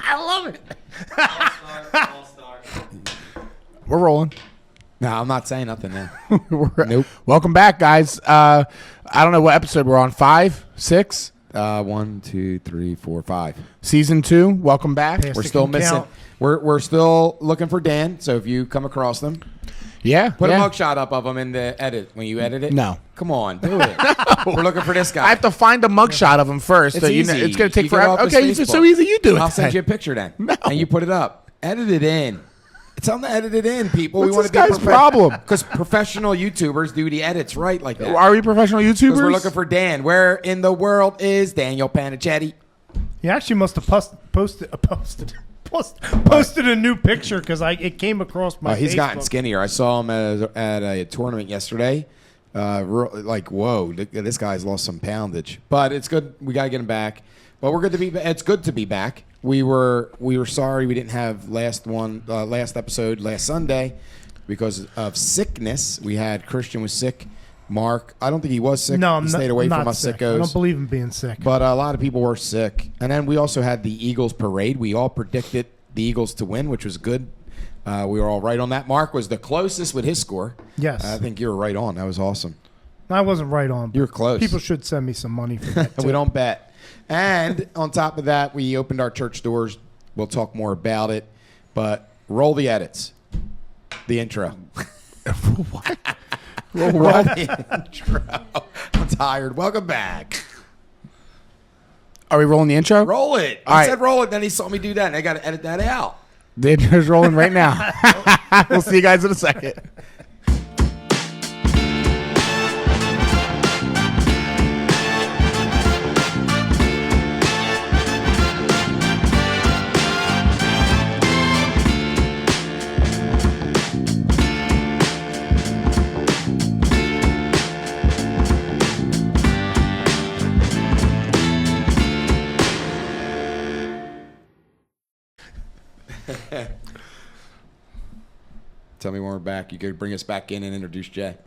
I love it. All-star. We're rolling. No, I'm not saying nothing now. Nope. Welcome back, guys. I don't know what episode we're on. 5, 6, 1, 2, 3, 4, 5. Season 2. Welcome back. Yes. We're Stick still and missing. count. We're still looking for Dan. So if you come across them, Yeah. put yeah. a mugshot up of him in the edit when you edit it. No. Come on, do it. We're looking for this guy. I have to find a mugshot of him first. It's so easy. it's going to take You go forever. off his Okay, it's so Facebook. easy. You do it. I'll send then. you a picture then, No. and you put it up. Edit it in. Tell them to edit it in, people. What's we want this to be guy's problem? Because professional YouTubers do the edits right like that. Are we professional YouTubers? Because we're looking for Dan. Where in the world is Daniel Panichetti? He actually must have posted a new picture because it came across my He's Facebook. gotten skinnier. I saw him at a tournament yesterday. Like, whoa, this guy's lost some poundage. But it's good. We got to get him back. But we're good to be. It's good to be back. We were sorry we didn't have last episode last Sunday because of sickness. We had Christian was sick. Mark, I don't think he was sick. No, he I'm stayed not, away not from us sick. sickos. I don't believe in being sick. But a lot of people were sick. And then we also had the Eagles parade. We all predicted the Eagles to win, which was good. We were all right on that. Mark was the closest with his score. Yes. I think you were right on. That was awesome. I wasn't right on. You were close. People should send me some money for that. We don't bet. And on top of that, we opened our church doors. We'll talk more about it. But roll the edits. The intro. What? Roll the intro. I'm tired. Welcome back. Are we rolling the intro? Roll it. All I right. said roll it. Then he saw me do that, and I got to edit that out. The intro's rolling right now. We'll see you guys in a second. Tell me when we're back. You could bring us back in and introduce Jay.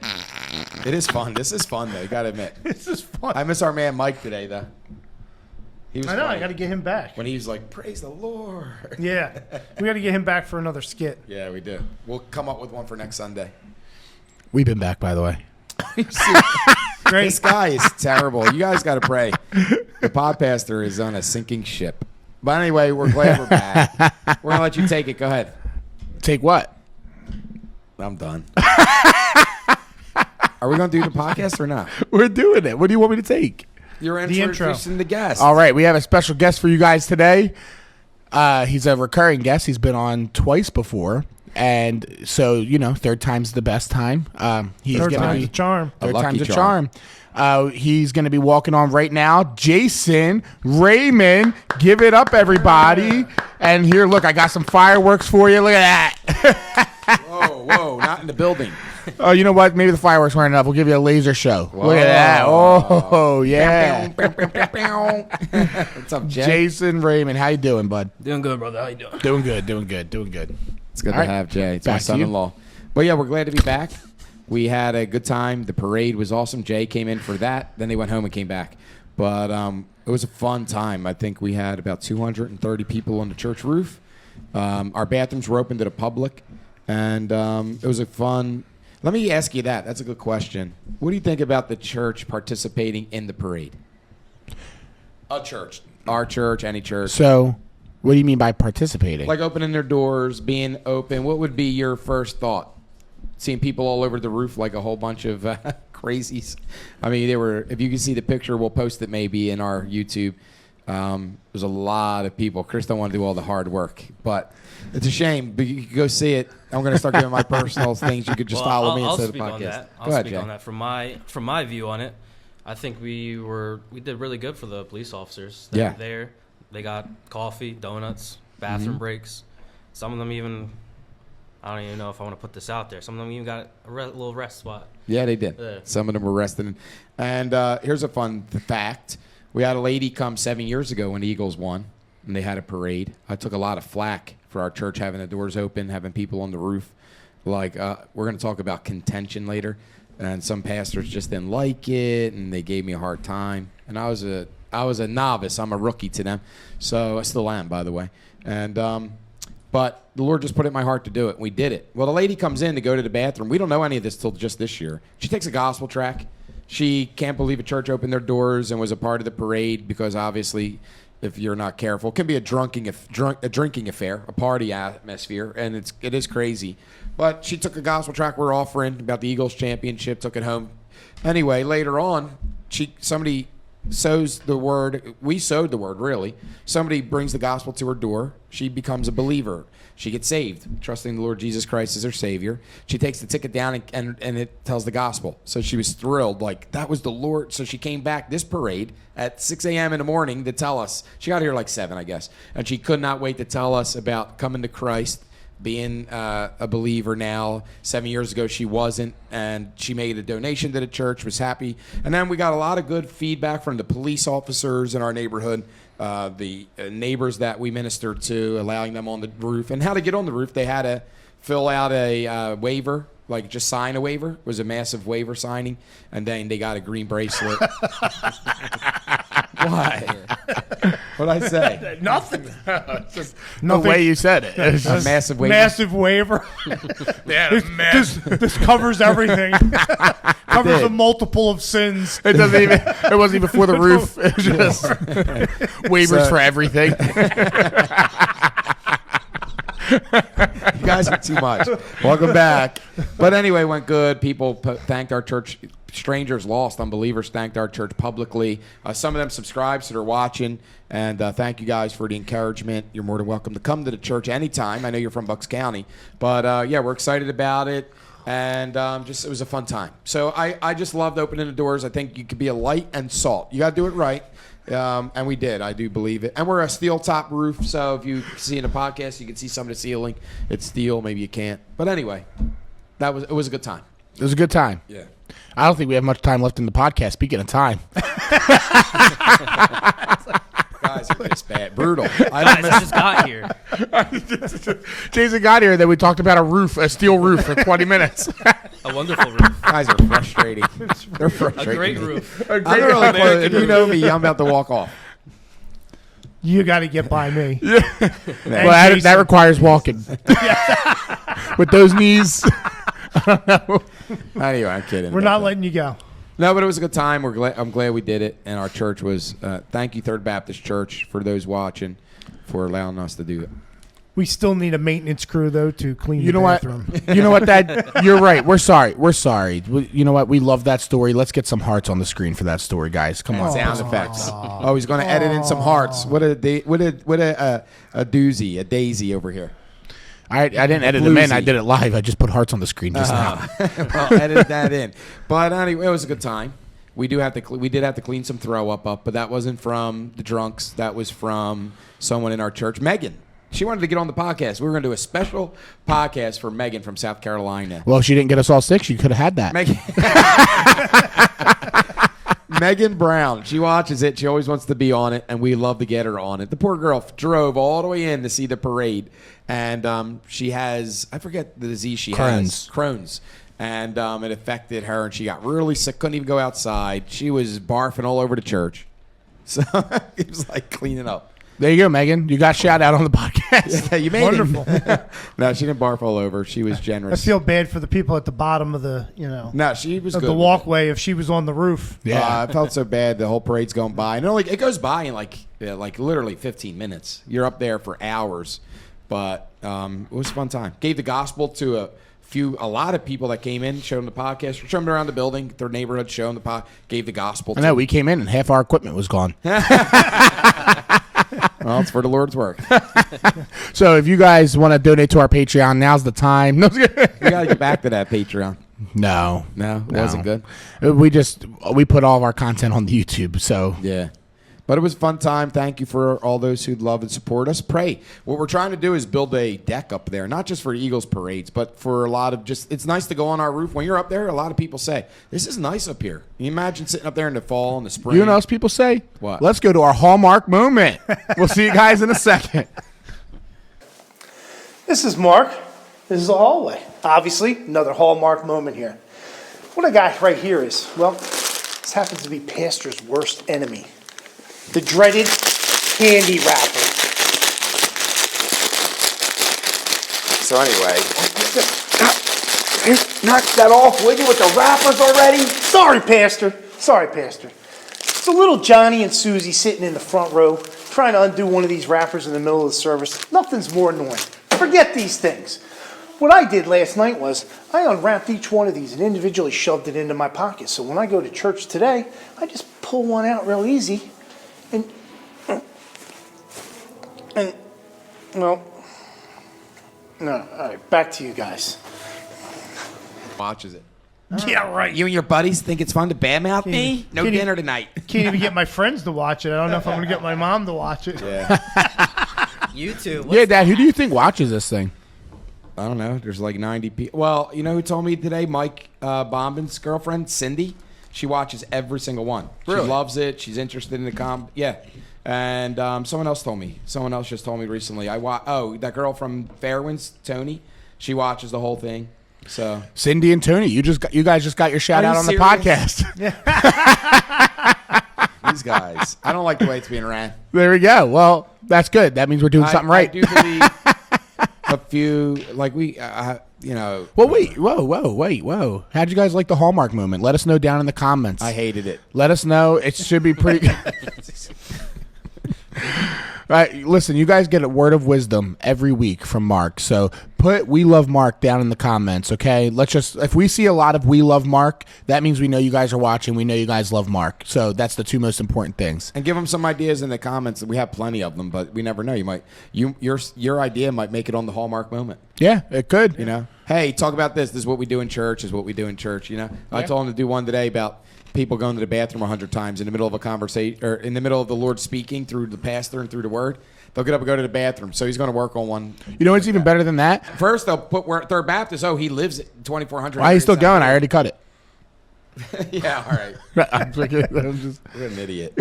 It is fun. This is fun, though. You got to admit. This is fun. I miss our man Mike today, though. He was I know. I funny got to get him back. when he was like, "Praise the Lord." Yeah. We got to get him back for another skit. Yeah, we do. We'll come up with one for next Sunday. We've been back, by the way. Great. This guy is terrible. You guys got to pray. The Podpastor is on a sinking ship. But anyway, we're glad we're back. We're gonna let you take it. Go ahead. Take what? I'm done. Are we gonna do the podcast or not? We're doing it. What do you want me to take? You're The intro. introducing the guest. All right, we have a special guest for you guys today. He's a recurring guest. He's been on twice before. And so, third time's the best time. He's Third gonna time's be a charm. A Third lucky time's a charm. charm. He's going to be walking on right now. Jason Raymond, give it up, everybody. And here, look, I got some fireworks for you. Look at that. Whoa, not in the building. Oh, you know what? Maybe the fireworks weren't enough. We'll give you a laser show. Look at that. Oh, yeah. What's up, Jay? Jason Raymond, how you doing, bud? Doing good, brother. How you doing? Doing good. It's good All to right. have Jay. It's Back my to you. son-in-law. But yeah, we're glad to be back. We had a good time. The parade was awesome. Jay came in for that. Then they went home and came back. But it was a fun time. I think we had about 230 people on the church roof. Our bathrooms were open to the public. And it was a fun... Let me ask you that. That's a good question. What do you think about the church participating in the parade? A church. Our church, any church. So, what do you mean by participating? Like opening their doors, being open. What would be your first thought? Seeing people all over the roof like a whole bunch of crazies. I mean, they were. If you can see the picture, we'll post it maybe in our YouTube. There's a lot of people. Chris don't want to do all the hard work, but it's a shame. But you can go see it. I'm going to start giving my personal things. You could just follow me I'll instead of the speak podcast. on that. Go I'll ahead, speak Jay. on that from my view on it. I think we did really good for the police officers. They Yeah. were there. They got coffee, donuts, bathroom breaks. Some of them even, I don't even know if I want to put this out there. Some of them even got a little rest spot. Yeah, they did. Yeah. Some of them were resting. And here's a fun fact. We had a lady come 7 years ago when the Eagles won, and they had a parade. I took a lot of flack for our church having the doors open, having people on the roof. Like, we're going to talk about contention later. And some pastors just didn't like it, and they gave me a hard time. and I was a novice. I'm a rookie to them, so I still am, by the way. And but the Lord just put it in my heart to do it. And we did it. Well, the lady comes in to go to the bathroom. We don't know any of this till just this year. She takes a gospel track. She can't believe a church opened their doors and was a part of the parade because obviously, if you're not careful, it can be a drinking affair, a party atmosphere, and it is crazy. But she took a gospel track we're offering about the Eagles championship, took it home. Anyway, later on, somebody sows the word. We sowed the word, really. Somebody brings the gospel to her door. She becomes a believer. She gets saved, trusting the Lord Jesus Christ as her Savior. She takes the ticket down, and it tells the gospel. So she was thrilled, like, that was the Lord. So she came back this parade at 6 a.m. in the morning to tell us. She got here like 7, I guess. And she could not wait to tell us about coming to Christ, being a believer now. 7 years ago, she wasn't, and she made a donation to the church, was happy. And then we got a lot of good feedback from the police officers in our neighborhood, the neighbors that we ministered to, allowing them on the roof. And how to get on the roof, they had to fill out a waiver, like just sign a waiver. It was a massive waiver signing, and then they got a green bracelet. Why? What'd I say? Nothing. The way you said it. It's A just, massive waiver. Massive waiver. This covers everything. Covers did. a multiple of sins. it doesn't even. It wasn't even for the roof. It was just waivers for everything. You guys are too much. Welcome back. But anyway, went good. People thanked our church. Strangers lost, unbelievers thanked our church publicly. Some of them subscribed, so they're watching. And thank you guys for the encouragement. You're more than welcome to come to the church anytime. I know you're from Bucks County. But, yeah, we're excited about it. And it was a fun time. So I just loved opening the doors. I think you could be a light and salt. You got to do it right. And we did. I do believe it. And we're a steel top roof. So if you see in the podcast, you can see some of the ceiling. It's steel. Maybe you can't. But anyway, it was a good time. It was a good time. Yeah. I don't think we have much time left in the podcast. Speaking of time. Guys are just bad. Brutal. I just got here. Jason got here, then we talked about a steel roof for 20 minutes. A wonderful roof. Guys are frustrating. They're A frustrating. great me. roof. I'm really close. If you know me, I'm about to walk off. You got to get by me. Well, that requires walking. With those knees. Anyway, I'm kidding. We're not letting you go. No, but it was a good time. I'm glad we did it, and our church was. Thank you, Third Baptist Church, for those watching, for allowing us to do it. We still need a maintenance crew, though, to clean You the know what? bathroom. You know what? You're right. We're sorry. You know what? We love that story. Let's get some hearts on the screen for that story, guys. Come on. Sound effects. Oh, he's going to edit in some hearts. What a doozy, a daisy over here. I didn't edit them in. I did it live. I just put hearts on the screen just now. Well, edit that in. But anyway, it was a good time. We did have to clean some throw up, but that wasn't from the drunks. That was from someone in our church, Megan. She wanted to get on the podcast. We were going to do a special podcast for Megan from South Carolina. Well, if she didn't get us all sick, she could have had that. Megan Brown. She watches it. She always wants to be on it, and we love to get her on it. The poor girl drove all the way in to see the parade, and she has, I forget the disease she has. Crohn's. And it affected her, and she got really sick, couldn't even go outside. She was barfing all over the church. So it was like cleaning up. There you go, Megan. You got shout out on the podcast. Yeah, you made Wonderful. it. No, she didn't barf all over. She was I generous. feel bad for the people at the bottom of the, No, she was of good. the walkway if she was on the roof. Yeah. I felt so bad. The whole parade's going by, and it goes by in like literally 15 minutes. You're up there for hours, but it was a fun time. Gave the gospel to a lot of people that came in, showed them the podcast, showed them around the building, their neighborhood, showed them the gave the gospel. I know, we came in and half our equipment was gone. Well, it's for the Lord's work. So if you guys want to donate to our Patreon, now's the time. No, We got to get back to that Patreon. no, It wasn't good. We put all of our content on the YouTube. So Yeah. But it was a fun time. Thank you for all those who love and support us. Pray. What we're trying to do is build a deck up there, not just for Eagles parades, but for a lot of it's nice to go on our roof. When you're up there, a lot of people say, this is nice up here. Can you imagine sitting up there in the fall and the spring? you know what else people say? What? Let's go to our Hallmark moment. We'll see you guys in a second. This is Mark. This is the hallway. Obviously, another Hallmark moment here. What I got right here is, well, This happens to be Pastor's worst enemy. The dreaded candy wrapper. So anyway, knock that off, will you, with the wrappers already? Sorry, Pastor. It's a little Johnny and Susie sitting in the front row, trying to undo one of these wrappers in the middle of the service. Nothing's more annoying. Forget these things. What I did last night was I unwrapped each one of these and individually shoved it into my pocket. So when I go to church today, I just pull one out real easy and well, no, all right, back to you guys. Watches it. Yeah, right. You and your buddies think it's fun to badmouth me? No can't dinner tonight. Can't even get my friends to watch it. I don't know if I'm going to get my mom to watch it. Yeah. You too. Yeah, Dad, who do you think watches this thing? I don't know. There's like 90 people. Well, you know who told me today? Mike Bombin's girlfriend, Cindy. She watches every single one. Really? She loves it. She's interested in the Yeah. And someone else told me. Someone else just told me recently. That girl from Fairwinds, Tony. She watches the whole thing. So Cindy and Tony, you guys just got your shout out on the podcast. these guys. I don't like the way it's being ran. There we go. Well, that's good. That means we're doing something right. I do believe a few, like Well, wait. Whoa. How'd you guys like the Hallmark moment? Let us know down in the comments. I hated it. Let us know. It should be pretty good. Right, listen, you guys get a word of wisdom every week from Mark. So put "We Love Mark" down in the comments, okay? If we see a lot of "We Love Mark," that means we know you guys are watching. We know you guys love Mark. So that's the two most important things. And give them some ideas in the comments. We have plenty of them, but we never know. Your idea might make it on the Hallmark moment. Yeah, it could. You know, hey, talk about this. This is what we do in church. You know, I told him to do one today about people going to the bathroom 100 times in the middle of a conversation, or in the middle of the Lord speaking through the pastor and through the word. They'll get up and go to the bathroom. So he's going to work on one. You know what's even better than that? First, they'll put where Third Baptist. Oh, he lives at 2400. Why are you still going? I already cut it. Yeah, all right. I'm just... You're an idiot.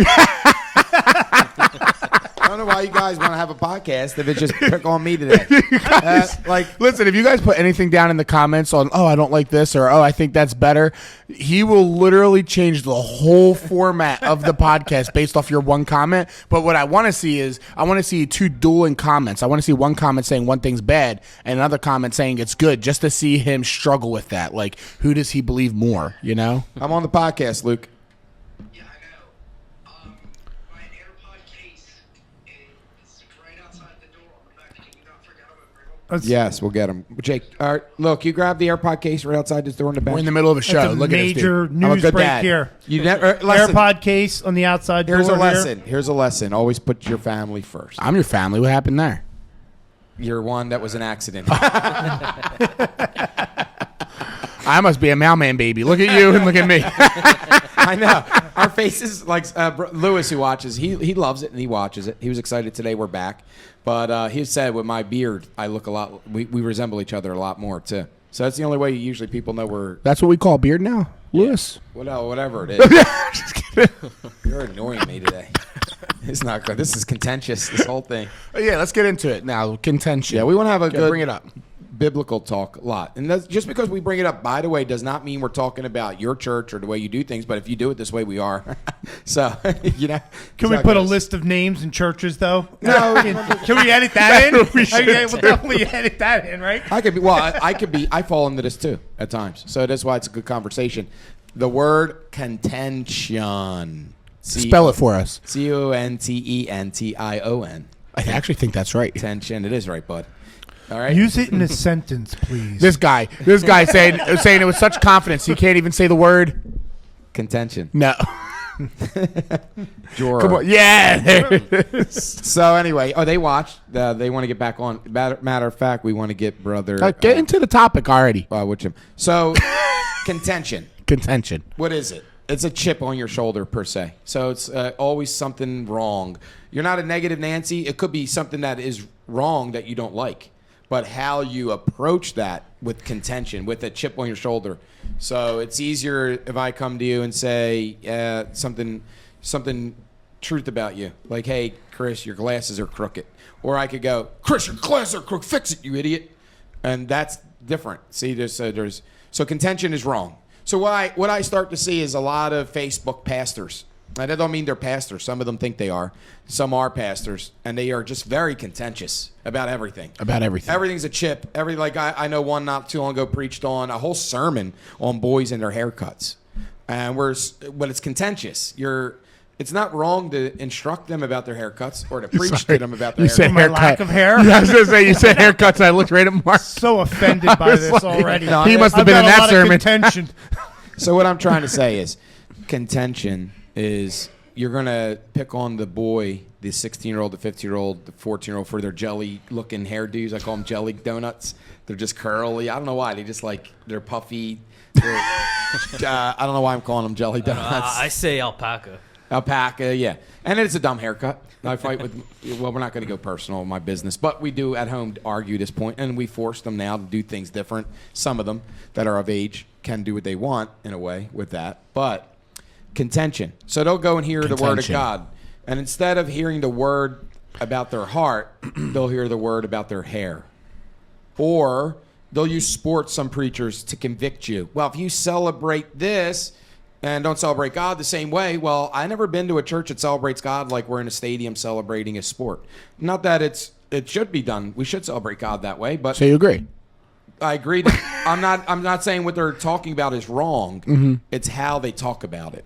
I don't know why you guys want to have a podcast if it's just pick on me today. Listen, if you guys put anything down in the comments on, I don't like this, or, I think that's better, he will literally change the whole format of the podcast based off your one comment. But what I want to see is, I want to see two dueling comments. I want to see one comment saying one thing's bad and another comment saying it's good, just to see him struggle with that. Like, who does he believe more, you know? I'm on the podcast, Luke. Yeah, I know. My AirPod case is right outside the door. In fact, can you not forget about it? Yes, we'll get them. Jake, all right, look, you grab the AirPod case right outside this door in the back. We're in the middle of a show. That's a Look major at this, dude. news I'm a good break dad. here. You never listen. AirPod case on the outside door. Here's a here. lesson. Here's a lesson. Always put your family first. I'm your family. What happened there? You're one that was an accident. I must be a mailman baby. Look at you and look at me. I know. Our faces, like Lewis, who watches, he loves it and he watches it. He was excited today we're back. But he said with my beard, I look a lot, we resemble each other a lot more, too. So that's the only way usually people know we're... That's what we call beard now, Lewis. Whatever it is. Just kidding. You're annoying me today. It's not good. This is contentious, this whole thing. Yeah, let's get into it now. Contention. Yeah, we want to have a good... Bring it up. Biblical talk a lot. And that's, just because we bring it up, by the way, does not mean we're talking about your church or the way you do things, but if you do it this way, we are. So, you know. Can we put a list of names and churches, though? No. Can we edit that in? We should Okay, we'll definitely edit that in, right? I fall into this too at times. So that's why it's a good conversation. The word contention. Spell it for us. Contention. I actually think that's right. Tension. It is right, bud. All right. Use it in a sentence, please. This guy saying it with such confidence he can't even say the word Contention. no. Juror. Come on. Yeah. There it is. So anyway, they watched. They want to get back on. Matter of fact, we want to get brother. Get into the topic already. So contention. Contention. What is it? It's a chip on your shoulder per se. So it's always something wrong. You're not a negative Nancy. It could be something that is wrong that you don't like. But how you approach that with contention, with a chip on your shoulder. So it's easier if I come to you and say something truth about you. Like, hey, Chris, your glasses are crooked. Or I could go, Chris, your glasses are crooked. Fix it, you idiot. And that's different. See, so contention is wrong. So what I start to see is a lot of Facebook pastors. And I don't mean they're pastors. Some of them think they are. Some are pastors, and they are just very contentious about everything. About everything. Everything's a chip. I know one not too long ago preached on a whole sermon on boys and their haircuts. And when it's contentious, it's not wrong to instruct them about their haircuts or to preach to them about their haircuts. My lack of hair. Yeah, I was going to say, you said haircuts, and I looked right at Mark. So offended by this already. No, He must have I've been got in a that lot sermon. of contention. So what I'm trying to say is contention is you're going to pick on the boy, the 16-year-old, the 15-year-old, the 14-year-old for their jelly-looking hairdos. I call them jelly donuts. They're just curly. I don't know why. They're puffy. I don't know why I'm calling them jelly donuts. I say alpaca. Alpaca, yeah. And it's a dumb haircut. I fight with, well, we're not going to go personal in my business, but we do at home argue this point, and we force them now to do things different. Some of them that are of age can do what they want in a way with that, but contention. So they'll go and hear the word of Contention. God, and instead of hearing the word about their heart, they'll hear the word about their hair. Or they'll use sports, some preachers, to convict you. Well, if you celebrate this and don't celebrate God the same way, well, I never been to a church that celebrates God like we're in a stadium celebrating a sport. Not that it should be done. We should celebrate God that way, but So you agree? I agree. I'm not saying what they're talking about is wrong. Mm-hmm. It's how they talk about it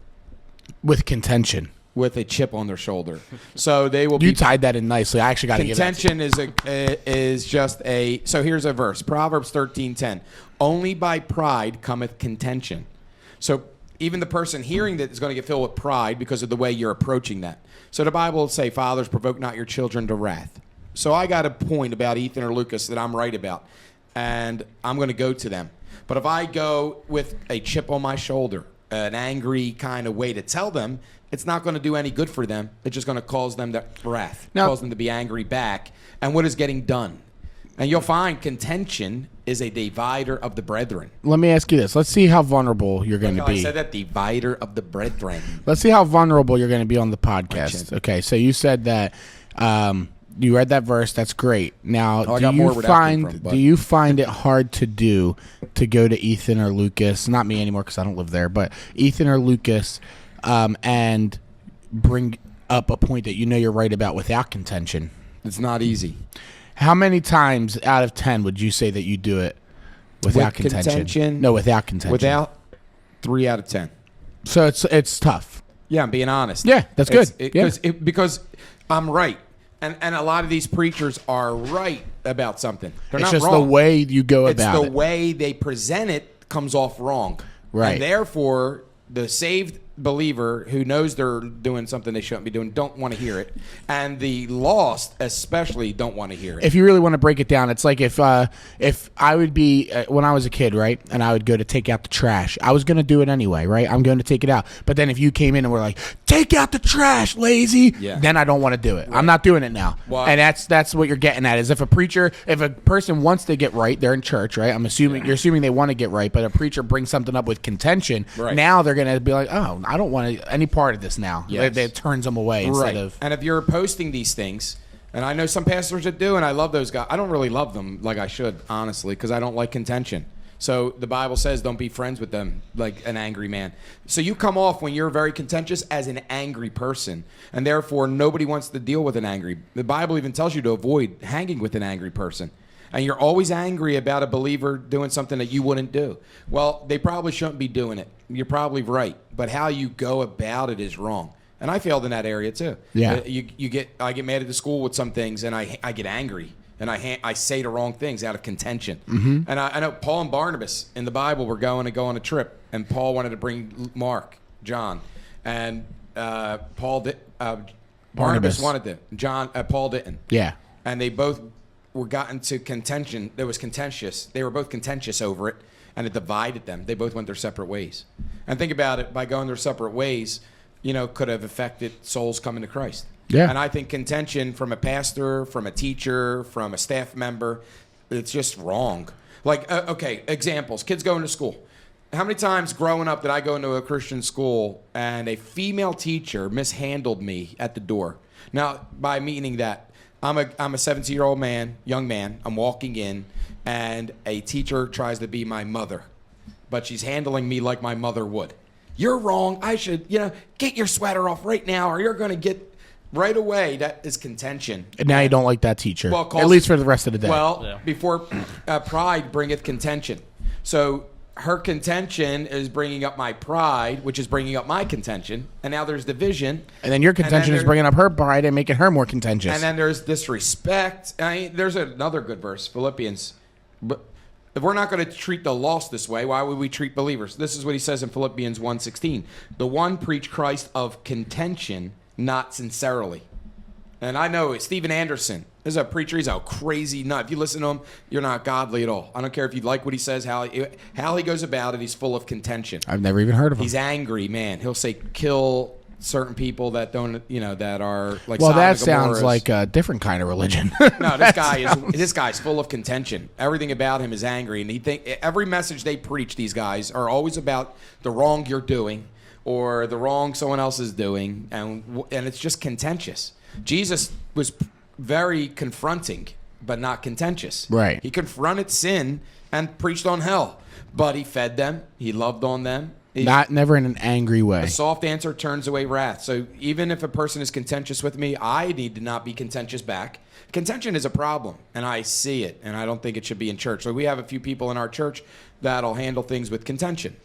With contention. with a chip on their shoulder. So they will You be tied that in nicely. I actually got to give that to you. Contention is just a. So here's a verse, Proverbs 13:10. Only by pride cometh contention. So even the person hearing that is going to get filled with pride because of the way you're approaching that. So the Bible will say, "Fathers, provoke not your children to wrath." So I got a point about Ethan or Lucas that I'm right about, and I'm going to go to them. But if I go with a chip on my shoulder, an angry kind of way to tell them, it's not going to do any good for them. It's just going to cause them to wrath, Now- cause them to be angry back. And what is getting done? And you'll find contention is a divider of the brethren. Let me ask you this. Let's see how vulnerable you're going to I be. said that, divider of the brethren. Let's see how vulnerable you're going to be on the podcast. Okay, so you said that you read that verse. That's great. Now, I got more where that came from, but- do you find it hard to do to go to Ethan or Lucas? Not me anymore because I don't live there, but Ethan or Lucas, and bring up a point that you know you're right about without contention? It's not easy. How many times out of 10 would you say that you do it without With contention? No, without contention. Without 3 out of 10. So it's tough. Yeah, I'm being honest. Yeah, that's good. Yeah. Because I'm right. And a lot of these preachers are right about something. They're It's not just wrong. the way you go It's about the it. way they present it comes off wrong. Right. And therefore, the saved believer who knows they're doing something they shouldn't be doing don't want to hear it. And the lost especially don't want to hear it. If you really want to break it down, it's like if I would be when I was a kid, right, and I would go to take out the trash, I was going to do it anyway, right? I'm going to take it out. But then if you came in and were like, "Take out the trash, lazy," Yeah. then I don't want to do it. I'm not doing it now. Well, and that's what you're getting at. Is if a person wants to get right, they're in church, right? You're assuming they want to get right, but a preacher brings something up with contention. Right. Now they're going to be like, "Oh, I don't want any part of this now." Yes. It turns them away instead of. And if you're posting these things, and I know some pastors that do, and I love those guys. I don't really love them like I should, honestly, because I don't like contention. So the Bible says don't be friends with them like an angry man. So you come off when you're very contentious as an angry person, and therefore nobody wants to deal with an angry. The Bible even tells you to avoid hanging with an angry person. And you're always angry about a believer doing something that you wouldn't do. Well, they probably shouldn't be doing it. You're probably right. But how you go about it is wrong. And I failed in that area too. Yeah. I get mad at the school with some things, and I get angry, and I say the wrong things out of contention. Mm-hmm. And I know Paul and Barnabas in the Bible were going to go on a trip, and Paul wanted to bring Mark, John, and Barnabas wanted to. Paul didn't. Yeah. And they both were gotten to contention. There was contentious. They were both contentious over it, and it divided them. They both went their separate ways. And think about it, by going their separate ways, could have affected souls coming to Christ. Yeah. And I think contention from a pastor, from a teacher, from a staff member, it's just wrong. Like, okay, examples. Kids going to school. How many times growing up did I go into a Christian school and a female teacher mishandled me at the door? Now, by meaning that, I'm a 17-year-old young man. I'm walking in, and a teacher tries to be my mother. but she's handling me like my mother would. You're wrong. I should, get your sweater off right now, or you're going to get right away. That is contention. And now you don't like that teacher, Well, at least for the rest of the day. Well, before pride bringeth contention. So her contention is bringing up my pride, which is bringing up my contention. And now there's division. and then your contention is bringing up her pride and making her more contentious. And then there's disrespect. There's another good verse, Philippians. But if we're not going to treat the lost this way, why would we treat believers? This is what he says in Philippians 1:16. The one preach Christ of contention, not sincerely. And I know Stephen Anderson is a preacher. He's a crazy nut. If you listen to him, you're not godly at all. I don't care if you like what he says, how he goes about it. He's full of contention. I've never even heard of him. He's angry, man. He'll say kill certain people that don't, that are like. Well, Sodom that and sounds Gomorrah's. like a different kind of religion. No, this guy's full of contention. Everything about him is angry, and every message they preach, these guys are always about the wrong you're doing or the wrong someone else is doing, and it's just contentious. Jesus was very confronting, but not contentious. Right. He confronted sin and preached on hell, but he fed them. He loved on them. Never in an angry way. A soft answer turns away wrath. So even if a person is contentious with me, I need to not be contentious back. Contention is a problem, and I see it, and I don't think it should be in church. So we have a few people in our church that'll handle things with contention.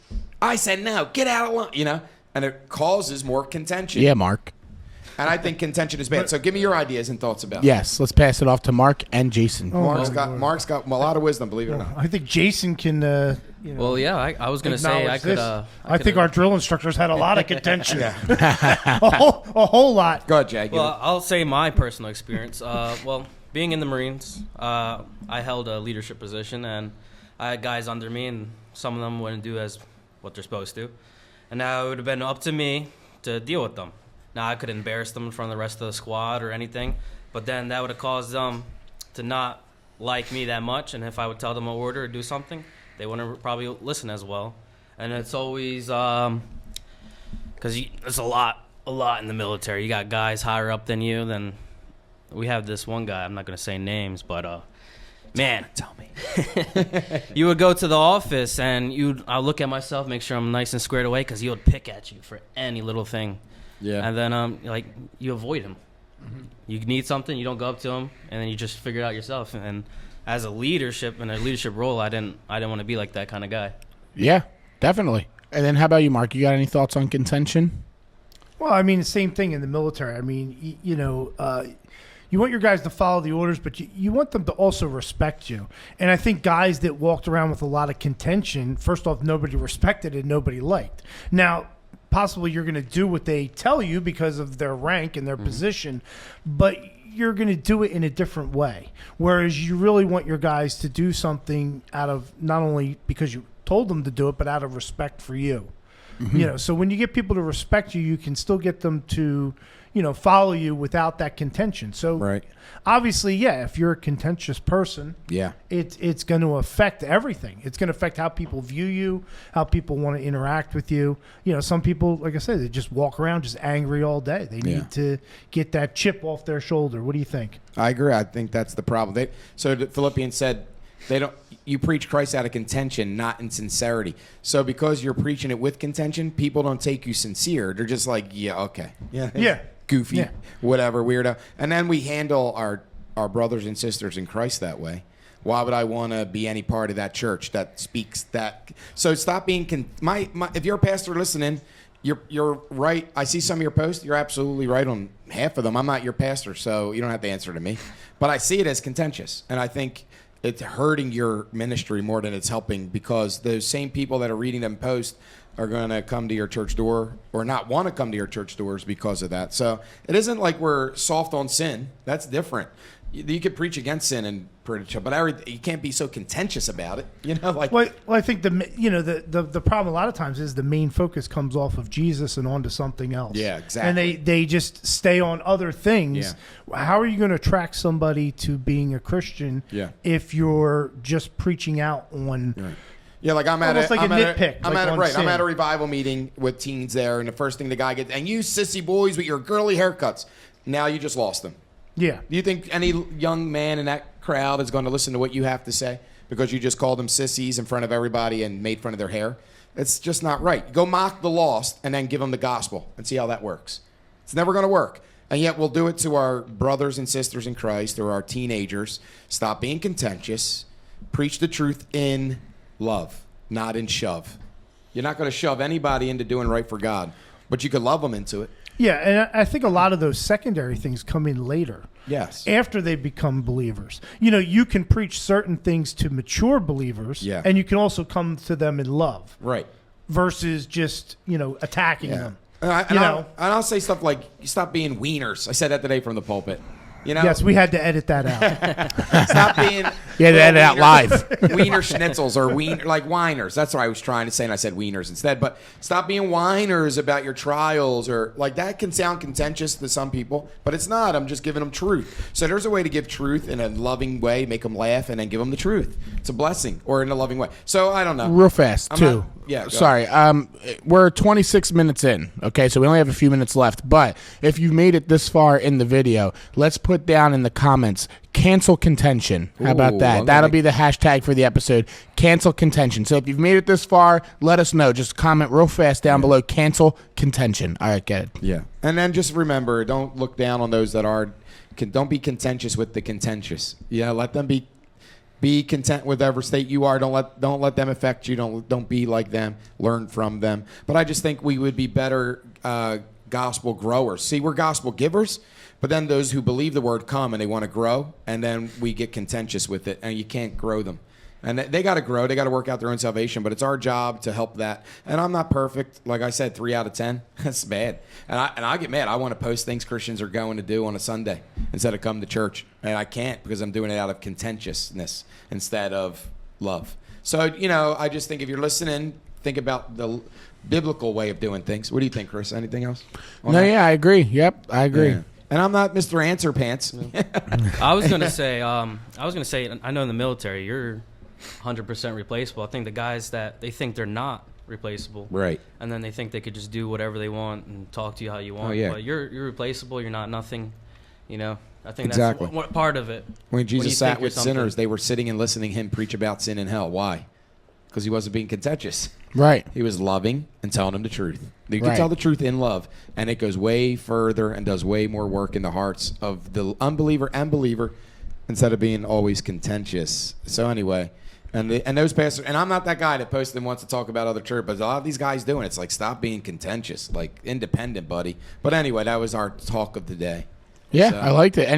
I said no, get out of line, and it causes more contention. Yeah, Mark. And I think contention is bad. So give me your ideas and thoughts about it. Yes, let's pass it off to Mark and Jason. Mark's got a lot of wisdom, believe it or not. I think Jason can. Well, yeah, I was going to say I could. this. I think our drill instructors had a lot of contention. a whole lot. Go ahead, Jay. Well, I'll say my personal experience. Well, being in the Marines, I held a leadership position, and I had guys under me, and some of them wouldn't do as what they're supposed to. And now it would have been up to me to deal with them. Now, I could embarrass them in front of the rest of the squad or anything, but then that would have caused them to not like me that much, and if I would tell them an order or do something, they wouldn't probably listen as well. And it's always because there's a lot in the military. You got guys higher up than you. Then we have this one guy. I'm not going to say names, but man, tell me. You would go to the office, and I'll look at myself, make sure I'm nice and squared away, because he would pick at you for any little thing. Yeah. And then you avoid him. Mm-hmm. You need something, you don't go up to him, and then you just figure it out yourself. And as a leadership role, I didn't want to be like that kind of guy. Yeah, definitely. And then how about you, Mark? You got any thoughts on contention? Well, I mean, the same thing in the military. I mean, you want your guys to follow the orders, but you want them to also respect you. And I think guys that walked around with a lot of contention, first off, nobody respected and nobody liked. Now, possibly you're going to do what they tell you because of their rank and their position, but you're going to do it in a different way. Whereas you really want your guys to do something out of not only because you told them to do it, but out of respect for you. Mm-hmm. So when you get people to respect you, you can still get them to, follow you without that contention. So right. Obviously, yeah, if you're a contentious person, Yeah. it's going to affect everything. It's going to affect how people view you, how people want to interact with you. Some people, like I said, they just walk around just angry all day. They need to get that chip off their shoulder. What do you think? I agree. I think that's the problem. So the Philippians said you preach Christ out of contention, not in sincerity. So because you're preaching it with contention, people don't take you sincere. They're just like, yeah, okay. Yeah. Goofy, whatever, weirdo. And then we handle our brothers and sisters in Christ that way. Why would I want to be any part of that church that speaks that? So stop being if you're a pastor listening, you're right. I see some of your posts. You're absolutely right on half of them. I'm not your pastor, so you don't have to answer to me. But I see it as contentious, and I think it's hurting your ministry more than it's helping, because those same people that are reading them posts are going to come to your church door or not want to come to your church doors because of that. So it isn't like we're soft on sin. That's different. You could preach against sin and preach, but you can't be so contentious about it. Well, I think the problem a lot of times is the main focus comes off of Jesus and onto something else. Yeah, exactly. And they just stay on other things. Yeah. How are you going to attract somebody to being a Christian if you're just preaching out on? Right. Yeah, like I'm at a revival meeting with teens there, and the first thing the guy gets, and you sissy boys with your girly haircuts. Now you just lost them. Yeah. Do you think any young man in that crowd is going to listen to what you have to say? because you just called them sissies in front of everybody and made fun of their hair. It's just not right. Go mock the lost and then give them the gospel and see how that works. It's never going to work. And yet we'll do it to our brothers and sisters in Christ or our teenagers. Stop being contentious. Preach the truth in love, not in shove. You're not going to shove anybody into doing right for God, but you could love them into it. Yeah, and I think a lot of those secondary things come in later. Yes. After they become believers. You know, you can preach certain things to mature believers, Yeah. and you can also come to them in love. Right. Versus just, attacking them. And I'll say stuff like, stop being wieners. I said that today from the pulpit. Yes, we had to edit that out. Stop being... Yeah, they edit out live. Wiener schnitzels or like whiners. That's what I was trying to say, and I said wieners instead. But stop being whiners about your trials, or like that can sound contentious to some people, but it's not. I'm just giving them truth. So there's a way to give truth in a loving way, make them laugh, and then give them the truth. It's a blessing, or in a loving way. So I don't know. Real fast, too. Go. Sorry. We're 26 minutes in, okay? So we only have a few minutes left. But if you've made it this far in the video, let's put down in the comments, cancel contention. How about that? That'll be the hashtag for the episode, cancel contention. So if you've made it this far, let us know. Just comment real fast down below, cancel contention. All right, get it. Yeah. And then just remember, don't look down on those that are, don't be contentious with the contentious. Yeah, let them be content with whatever state you are. Don't let them affect you. Don't be like them. Learn from them. But I just think we would be better gospel growers. See, we're gospel givers, but then those who believe the word come and they want to grow, and then we get contentious with it, and you can't grow them. And they got to grow. They got to work out their own salvation, but it's our job to help that. And I'm not perfect. Like I said, 3 out of 10. That's bad. And I get mad. I want to post things Christians are going to do on a Sunday instead of come to church. And I can't because I'm doing it out of contentiousness instead of love. So, I just think if you're listening, think about the biblical way of doing things. What do you think, Chris? Anything else? Yeah, I agree. Yep, I agree. Yeah. And I'm not Mr. Answer Pants. I was gonna say, I know in the military you're 100% replaceable. I think the guys that they think they're not replaceable, Right. and then they think they could just do whatever they want and talk to you how you want. Oh, yeah. But you're replaceable. You're not nothing. I think Exactly. that's what part of it. When you Jesus think sat you're with something. sinners, they were sitting and listening to him preach about sin and hell. Why? Because he wasn't being contentious. Right. He was loving and telling them the truth. You can Right. tell the truth in love, and it goes way further and does way more work in the hearts of the unbeliever and believer instead of being always contentious. So anyway, and those pastors, and I'm not that guy that posted and wants to talk about other church, but a lot of these guys doing it's like, stop being contentious, like independent, buddy. But anyway, that was our talk of the day. Yeah, So- I liked it.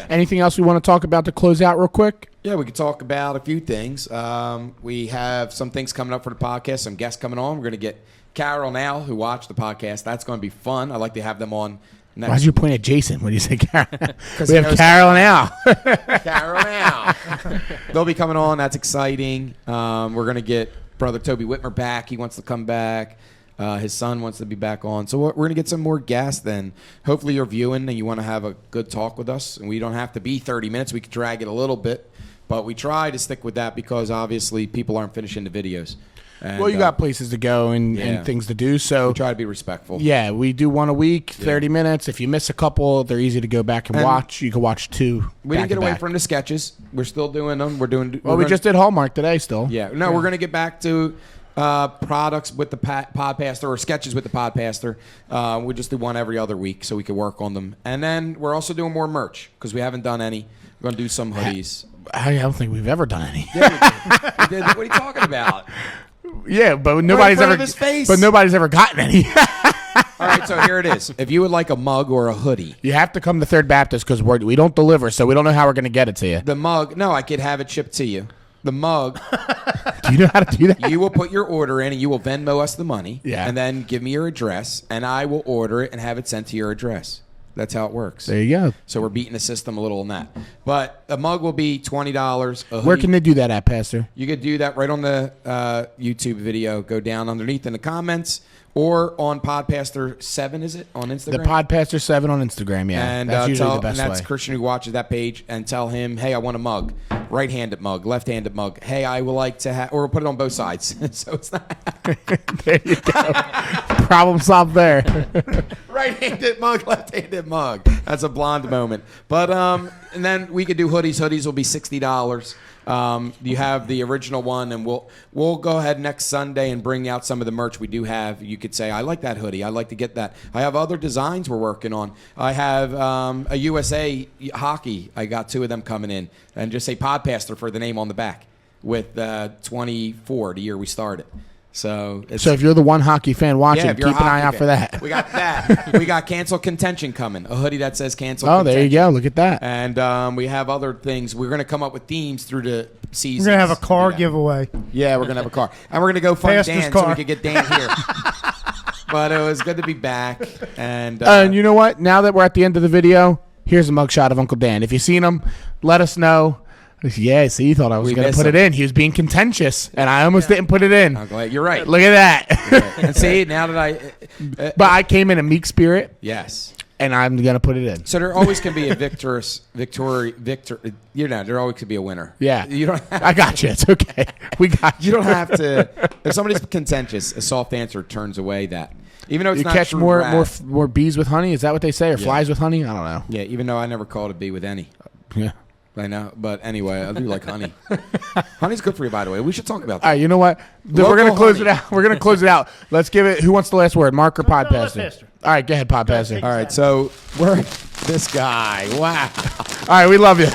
Anything else we want to talk about to close out real quick? Yeah, we could talk about a few things. We have some things coming up for the podcast, some guests coming on. We're going to get Carol and Al, who watch the podcast. That's going to be fun. I'd like to have them on next. Why'd you point at Jason when you say Carol? We he have knows- Carol and Al. Carol and Al. They'll be coming on. That's exciting. We're going to get Brother Toby Whitmer back. He wants to come back. His son wants to be back on. So we're going to get some more guests then. Hopefully you're viewing and you want to have a good talk with us. And we don't have to be 30 minutes. We could drag it a little bit. But we try to stick with that because obviously people aren't finishing the videos. And, Well, you got places to go and things to do. So we try to be respectful. yeah, we do one a week, 30 minutes. If you miss a couple, they're easy to go back and watch. You can watch 2. We didn't get away back-to-back. from the sketches. We're still doing them. Well, we just did Hallmark today still. Yeah. No, we're going to get back to products with the Podpastor or sketches with the Podpastor. We just do one every other week so we can work on them. And then we're also doing more merch because we haven't done any. We're going to do some hoodies. I don't think we've ever done any. Yeah, we did. What are you talking about? Yeah, but nobody's front ever. of his face. But nobody's ever gotten any. All right, so here it is. If you would like a mug or a hoodie, You have to come to Third Baptist because we don't deliver, so we don't know how we're going to get it to you. the mug, no, I could have it shipped to you. The mug, Do you know how to do that? you will put your order in and you will Venmo us the money. Yeah. And then give me your address and I will order it and have it sent to your address. That's how it works. There you go. So we're beating the system a little on that. But a mug will be $20. A hoodie, Where can they do that at, Pastor? you could do that right on the YouTube video. Go down underneath in the comments or on Podpastor 7, is it? On Instagram? The Podpastor 7 on Instagram, yeah. And that's usually the best and that's way. Christian who watches that page and tell him, hey, I want a mug. Right-handed mug, left-handed mug. Hey, I would like to have, or we'll put it on both sides. So it's not. There you go. Problem solved there. Right. Right-handed mug, left-handed mug. That's a blonde moment. But and then we could do hoodies. Hoodies will be $60. You have the original one, and we'll go ahead next Sunday and bring out some of the merch we do have. You could say, I like that hoodie. I'd like to get that. I have other designs we're working on. I have a USA hockey. I got 2 of them coming in, and just say Podpastor for the name on the back with 24, the year we started. So if you're the one hockey fan watching, yeah, keep an eye out for that. We got that. We got Cancel Contention coming. A hoodie that says Cancel Oh, Contention. there you go. Look at that. And we have other things. We're going to come up with themes through the season. We're gonna have a car giveaway. Yeah, we're going to have a car. And we're going to go find Pastor's Dan so car. we could get Dan here. But it was good to be back. And You know what? Now that we're at the end of the video, here's a mugshot of Uncle Dan. If you've seen him, let us know. Yeah, see, you thought I was We going to miss put him. it in. He was being contentious, and I almost didn't put it in. I'm glad you're right. Look at that. And see, now that But I came in a meek spirit, yes. and I'm going to put it in. So there always can be a victor. You know, there always could be a winner. Yeah. You don't. I got you. It's okay. We got You don't have to. If somebody's contentious, a soft answer turns away that. Even though it's You not catch true more wrath. more bees with honey? Is that what they say? Or flies with honey? I don't know. Yeah, even though I never called a bee with any. Yeah. I know, but anyway, I do like honey. Honey's good for you, by the way. We should talk about All that. right, you know what? We're Local going to close honey. it out. We're going to close it out. Let's give it. Who wants the last word? Mark or Podpastor? Podpastor. All right, go ahead, Podpastor. All right, so we're this guy. Wow. All right, we love you.